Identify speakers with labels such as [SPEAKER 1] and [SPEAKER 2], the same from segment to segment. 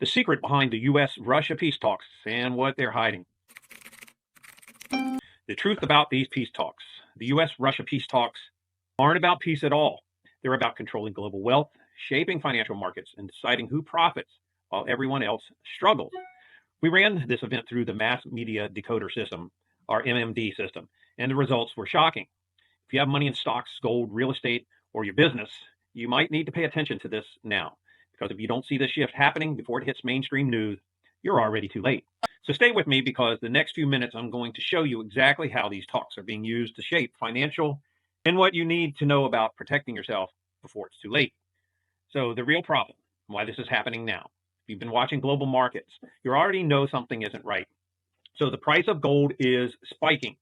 [SPEAKER 1] The secret behind the US-Russia peace talks and what they're hiding. The truth about these peace talks. The US-Russia peace talks aren't about peace at all. They're about controlling global wealth, shaping financial markets, and deciding who profits while everyone else struggles. We ran this event through the mass media decoder system, our MMD system, and the results were shocking. If you have money in stocks, gold, real estate, or your business, you might need to pay attention to this now, because if you don't see this shift happening before it hits mainstream news, you're already too late. So stay with me, because the next few minutes I'm going to show you exactly how these talks are being used to shape financial and what you need to know about protecting yourself before it's too late. So the real problem, why this is happening now. If you've been watching global markets, you already know something isn't right. So the price of gold is spiking,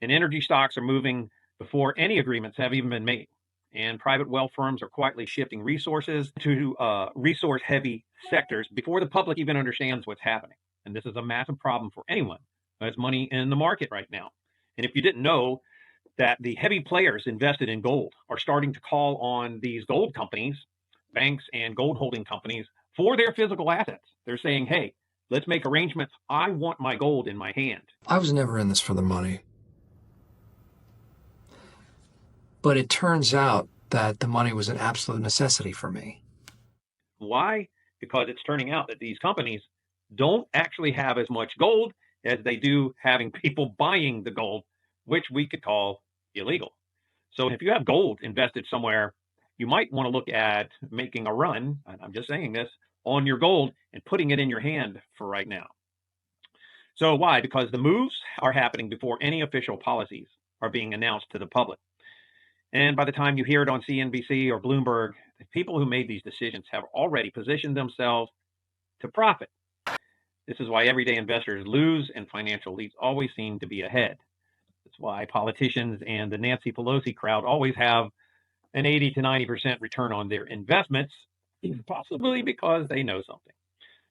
[SPEAKER 1] and energy stocks are moving before any agreements have even been made. And private wealth firms are quietly shifting resources to resource-heavy sectors before the public even understands what's happening. And this is a massive problem for anyone who has money in the market right now. And if you didn't know that the heavy players invested in gold are starting to call on these gold companies, banks and gold holding companies, for their physical assets. They're saying, hey, let's make arrangements. I want my gold in my hand.
[SPEAKER 2] I was never in this for the money. But it turns out that the money was an absolute necessity for me.
[SPEAKER 1] Why? Because it's turning out that these companies don't actually have as much gold as they do having people buying the gold, which we could call illegal. So if you have gold invested somewhere, you might want to look at making a run, and I'm just saying this, on your gold and putting it in your hand for right now. So why? Because the moves are happening before any official policies are being announced to the public. And by the time you hear it on CNBC or Bloomberg, the people who made these decisions have already positioned themselves to profit. This is why everyday investors lose and financial elites always seem to be ahead. That's why politicians and the Nancy Pelosi crowd always have an 80 to 90% return on their investments, possibly because they know something.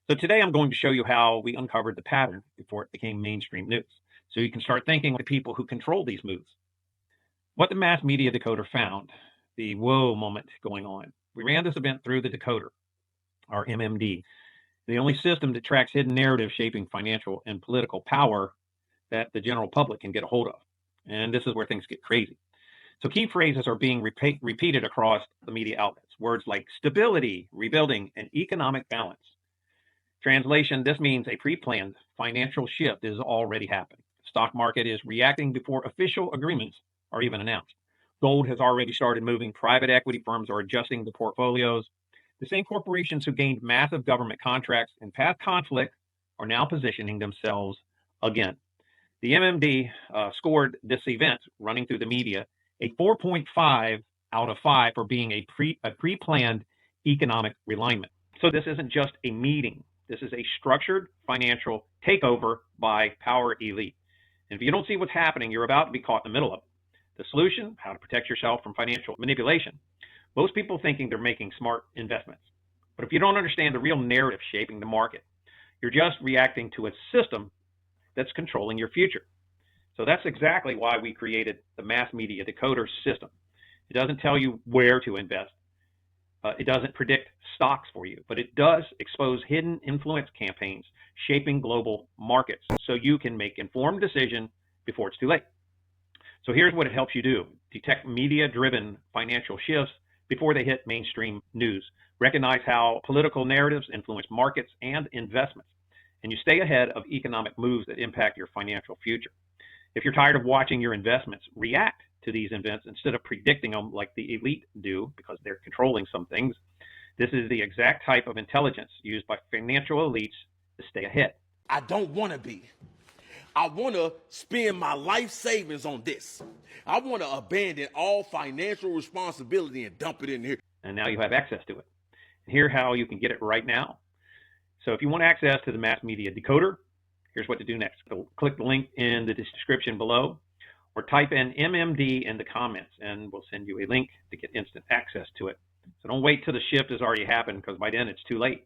[SPEAKER 1] So today I'm going to show you how we uncovered the pattern before it became mainstream news, so you can start thinking like the people who control these moves. What the mass media decoder found, the whoa moment going on. We ran this event through the decoder, our MMD, the only system that tracks hidden narratives shaping financial and political power that the general public can get a hold of. And this is where things get crazy. So key phrases are being repeated across the media outlets. Words like stability, rebuilding, and economic balance. Translation, this means a pre-planned financial shift is already happening. The stock market is reacting before official agreements are even announced. Gold has already started moving. Private equity firms are adjusting the portfolios. The same corporations who gained massive government contracts in past conflict are now positioning themselves again. The MMD scored this event running through the media a 4.5 out of 5 for being a pre-planned economic realignment. So this isn't just a meeting. This is a structured financial takeover by power elite. And if you don't see what's happening, you're about to be caught in the middle of it. The solution, how to protect yourself from financial manipulation. Most people thinking they're making smart investments. But if you don't understand the real narrative shaping the market, you're just reacting to a system that's controlling your future. So that's exactly why we created the mass media decoder system. It doesn't tell you where to invest. It doesn't predict stocks for you, but it does expose hidden influence campaigns shaping global markets so you can make informed decisions before it's too late. So here's what it helps you do. Detect media-driven financial shifts before they hit mainstream news. Recognize how political narratives influence markets and investments. And you stay ahead of economic moves that impact your financial future. If you're tired of watching your investments react to these events instead of predicting them like the elite do because they're controlling some things, this is the exact type of intelligence used by financial elites to stay ahead.
[SPEAKER 3] I don't want to be. I want to spend my life savings on this. I want to abandon all financial responsibility and dump it in here.
[SPEAKER 1] And now you have access to it. And here's how you can get it right now. So if you want access to the mass media decoder, here's what to do next. So click the link in the description below, or type in MMD in the comments, and we'll send you a link to get instant access to it. So don't wait till the shift has already happened, because by then it's too late.